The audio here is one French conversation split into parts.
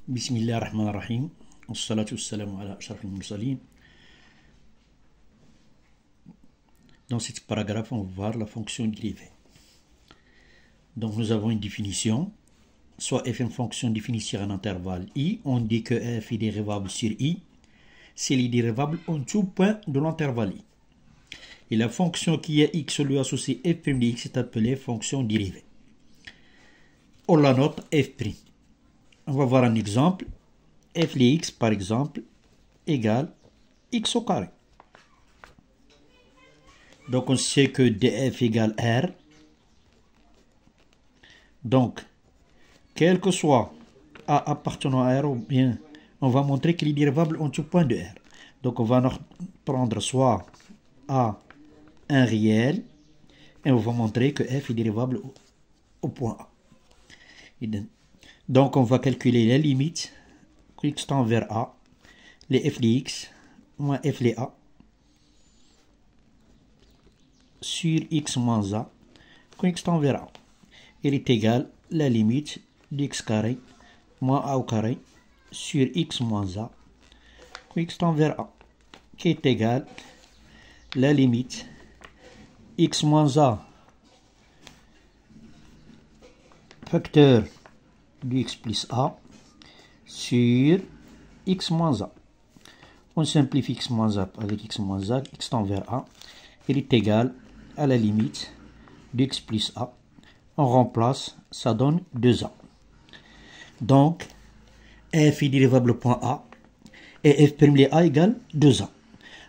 Bismillah ar-Rahman ar-Rahim. Wassalatu wassalamu ala ashrafil mursalin. Dans ce paragraphe, on va voir la fonction dérivée. Donc nous avons une définition. Soit f est une fonction définie sur un intervalle i. On dit que f est dérivable sur i. C'est le dérivable en tout point de l'intervalle i. Et la fonction qui est x lui associé f' de x est appelée fonction dérivée. On la note f'. On va voir un exemple. F de x, par exemple, égale x au carré. Donc, on sait que df égale r. Donc, quel que soit a appartenant à r, ou bien, on va montrer qu'il est dérivable en tout point de r. Donc, on va prendre soit a un réel, et on va montrer que f est dérivable au point a. Donc, on va calculer la limite x tend vers a, les f de x moins f de a sur x moins a, quand x tend vers a. Il est égal à la limite d'x carré moins a au carré sur x moins a, quand x tend vers a, qui est égal à la limite x moins a facteur de x plus a sur x moins a. On simplifie x moins a avec x moins a, x tend vers a. Il est égal à la limite de x plus a. On remplace, ça donne 2a. Donc, f est dérivable au point a et f' de a égale 2a.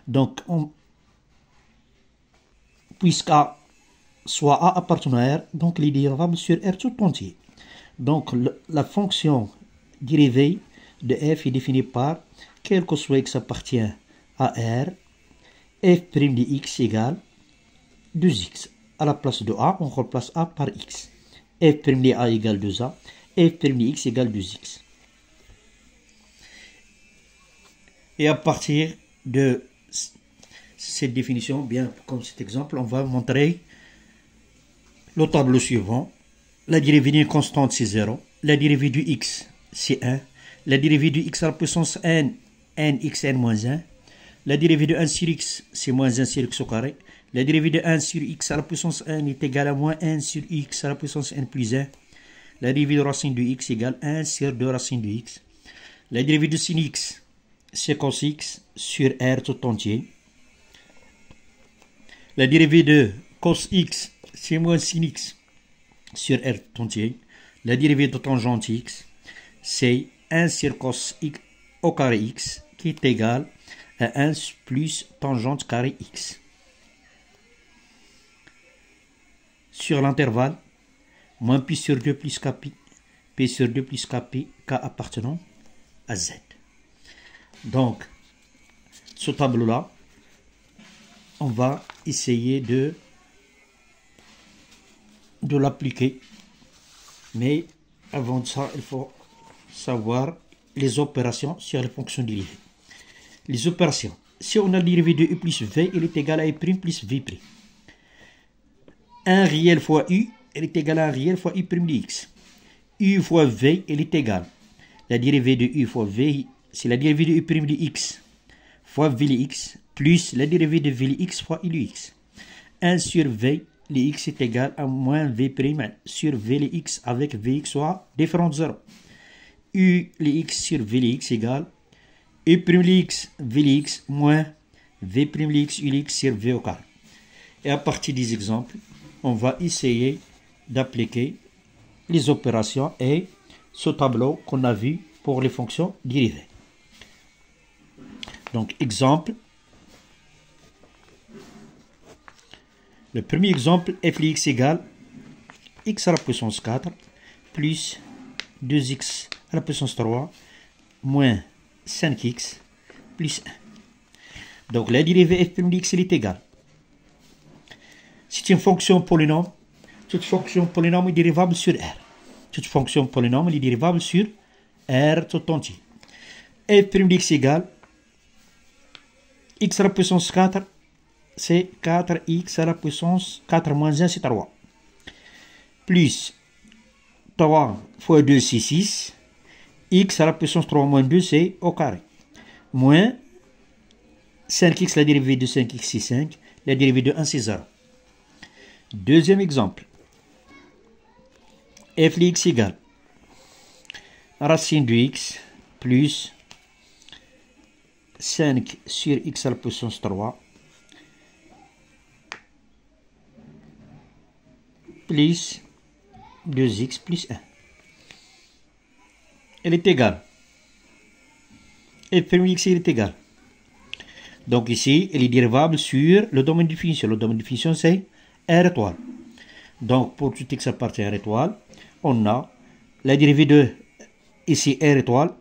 Donc, puisque a soit a appartenant à r, donc il est dérivable sur r tout entier. Donc, la fonction dérivée de f est définie par, quel que soit x appartient à r, f' de x égale 2x. À la place de a, on remplace a par x. f' de a égale 2a, f' de x égale 2x. Et à partir de cette définition, bien comme cet exemple, on va montrer le tableau suivant. La dérivée d'une constante, c'est 0. La dérivée du x, c'est 1. La dérivée du x à la puissance n, nxn moins 1. La dérivée de 1 sur x, c'est moins 1 sur x au carré. La dérivée de 1 sur x à la puissance n est égale à moins 1 sur x à la puissance n plus 1. La dérivée de racine de x égale 1 sur 2 racine de x. La dérivée de sin x, c'est cos x sur r tout entier. La dérivée de cos x, c'est moins sin x sur r tout entier. La dérivée de tangente x, c'est 1 sur cos x au carré x, qui est égal à 1 plus tangente carré x. Sur l'intervalle, moins pi sur 2 plus kp, p sur 2 plus kp, k appartenant à z. Donc, ce tableau-là, on va essayer de l'appliquer. Mais avant ça, il faut savoir les opérations sur les fonctions dérivées. Les opérations. Si on a la dérivée de u plus v, il est égal à u' plus v'. 1 réel fois u, il est égal à 1 réel fois u' de x. U fois v, il est égal. La dérivée de u fois v, c'est la dérivée de u' de x fois v de x, plus la dérivée de v de x fois u de x. 1 sur v, le x est égal à moins v' sur v de x avec vx soit différent de 0. U de x sur v de x égale u' de x, v de x moins v' de x, u de x sur v au carré. Et à partir des exemples, on va essayer d'appliquer les opérations et ce tableau qu'on a vu pour les fonctions dérivées. Donc, exemple. Le premier exemple, f de x égale x à la puissance 4 plus 2x à la puissance 3 moins 5x plus 1. Donc, la dérivée f' de x est égale. C'est une fonction polynôme. Toute fonction polynôme est dérivable sur R. Toute fonction polynôme est dérivable sur R tout entier. f' de x égale x à la puissance 4, c'est 4x à la puissance 4 moins 1, c'est 3. Plus 3 fois 2, c'est 6. x à la puissance 3 moins 2, c'est au carré. Moins 5x, la dérivée de 5x, c'est 5. La dérivée de 1, c'est 0. Deuxième exemple. f de x égale racine de x plus 5 sur x à la puissance 3 plus 2x plus 1. Elle est égale. f' x elle est égale. Donc ici, elle est dérivable sur le domaine de définition. Le domaine de définition, c'est R étoile. Donc, pour tout x appartient à R étoile, on a la dérivée de ici R étoile.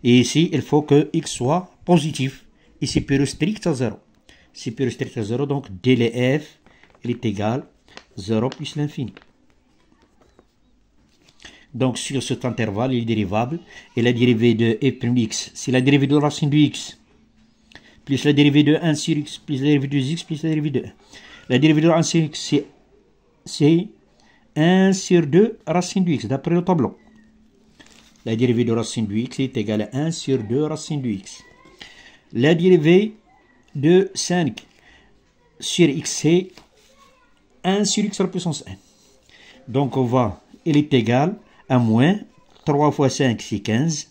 Et ici, il faut que x soit positif. Et supérieur strict à 0. Supérieur strict à 0, donc délai f, elle est égale 0 plus l'infini. Donc, sur cet intervalle, il est dérivable. Et la dérivée de f' x, c'est la dérivée de la racine de x, plus la dérivée de 1 sur x, plus la dérivée de x, plus la dérivée de 1. La dérivée de 1 sur x, c'est 1 sur 2 racine de x, d'après le tableau. La dérivée de racine de x est égale à 1 sur 2 racine de x. La dérivée de 5 sur x, c'est 1 sur x à la puissance 1. Donc, elle est égale à moins 3 fois 5, c'est 15,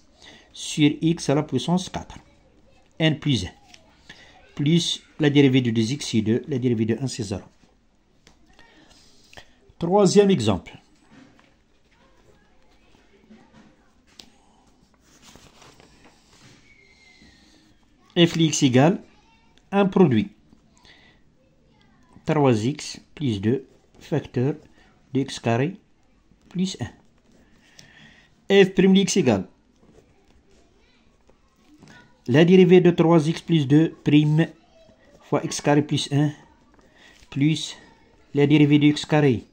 sur x à la puissance 4. n plus 1. Plus la dérivée de 2x, c'est 2. La dérivée de 1, c'est 0. Troisième exemple. f de x égale un produit 3x plus 2 facteur de x carré plus 1. f' de x égale la dérivée de 3x plus 2 prime fois x carré plus 1 plus la dérivée de x carré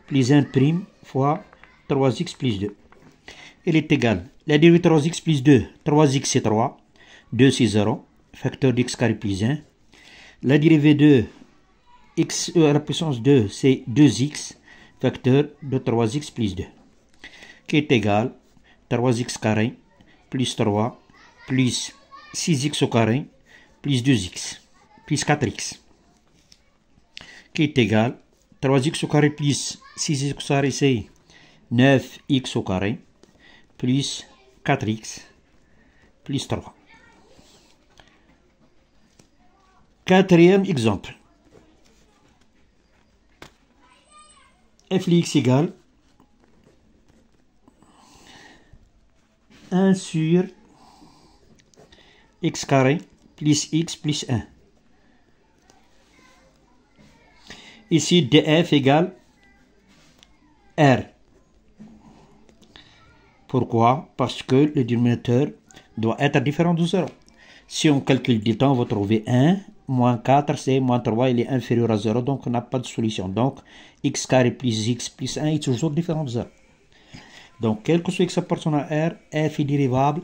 plus 1 prime fois 3x plus 2. Elle est égale la dérivée de 3x plus 2, 3x c'est 3, 2 c'est 0, facteur de x carré plus 1. La dérivée de x à la puissance 2, c'est 2x, facteur de 3x plus 2, qui est égal 3x carré plus 3 plus 6x au carré plus 2x plus 4x, qui est égal 3x au carré plus 6x au carré, c'est 9x au carré plus 4x plus 3. Quatrième exemple. f de x égale 1 sur x carré plus x plus 1. Ici, df égale r. Pourquoi? Parce que le dénominateur doit être différent de 0. Si on calcule du temps, on va trouver 1, moins 4, c'est moins 3, il est inférieur à 0, donc on n'a pas de solution. Donc, x carré plus x plus 1 est toujours différent de 0. Donc, quel que soit x appartient à R, f est dérivable,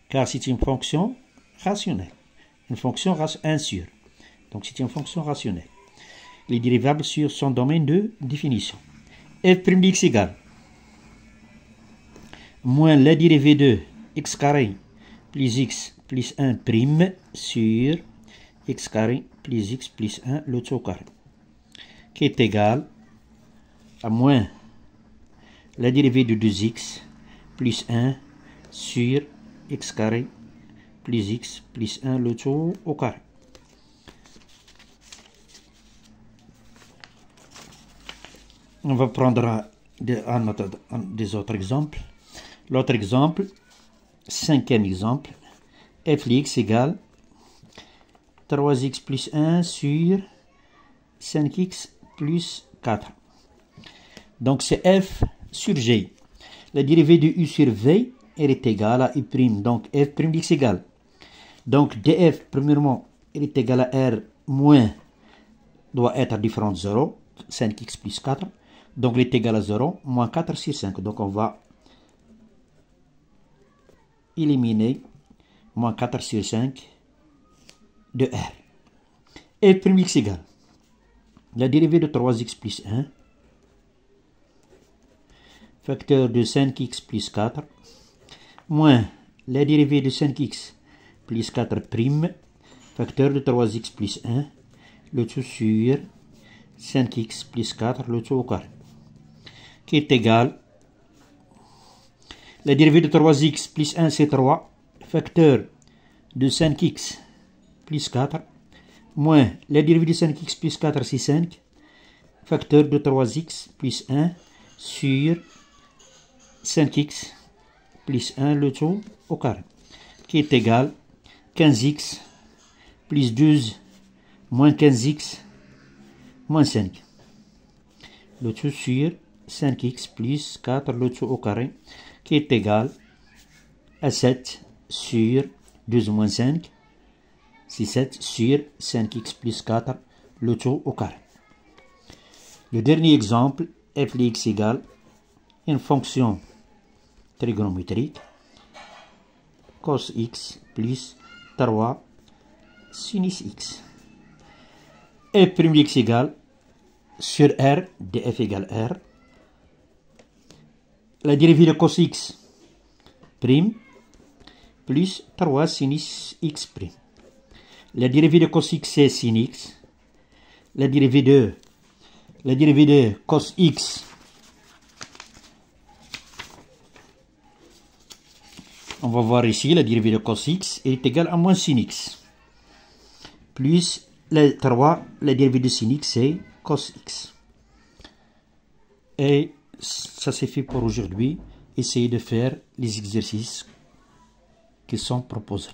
car c'est une fonction rationnelle. Une fonction 1 sur. Donc, c'est une fonction rationnelle. Il est dérivable sur son domaine de définition. f' de x égale moins la dérivée de x carré plus x plus 1 prime sur x carré plus x plus 1 le tout au carré, qui est égal à moins la dérivée de 2x plus 1 sur x carré plus x plus 1 le tout au carré. On va prendre des autres exemples. L'autre exemple, cinquième exemple, f de x égale 3x plus 1 sur 5x plus 4. Donc c'est f sur g. La dérivée de u sur v, elle est égale à u'. Donc f' de x égale. Donc df, premièrement, elle est égale à r moins, doit être différent de 0, 5x plus 4. Donc elle est égale à 0, moins 4 sur 5. Donc on va éliminer moins 4 sur 5 de r. f' de x égale la dérivée de 3x plus 1 facteur de 5x plus 4 moins la dérivée de 5x plus 4 prime, facteur de 3x plus 1, le tout sur 5x plus 4, le tout au carré, qui est égal, la dérivée de 3x plus 1 c'est 3, facteur de 5x plus 4, moins la dérivée de 5x plus 4 c'est 5, facteur de 3x plus 1 sur 5x plus 1 le tout au carré, qui est égal 15x plus 12 moins 15x moins 5, le tout sur 5x plus 4 le tout au carré, qui est égal à 7 sur 12 moins 5, c'est 7 sur 5x plus 4 le tout au carré. Le dernier exemple, f de x égale une fonction trigonométrique cos x plus 3 sinus x. F' de x égale sur R de f égale R. La dérivée de cos x prime plus 3 sinus x prime. La dérivée de cos x c'est sin x. La dérivée de cos x, on va voir ici, la dérivée de cos x est égale à moins sin x. Plus la 3, la dérivée de sin x c'est cos x. Et ça c'est fait pour aujourd'hui. Essayez de faire les exercices qui sont proposés.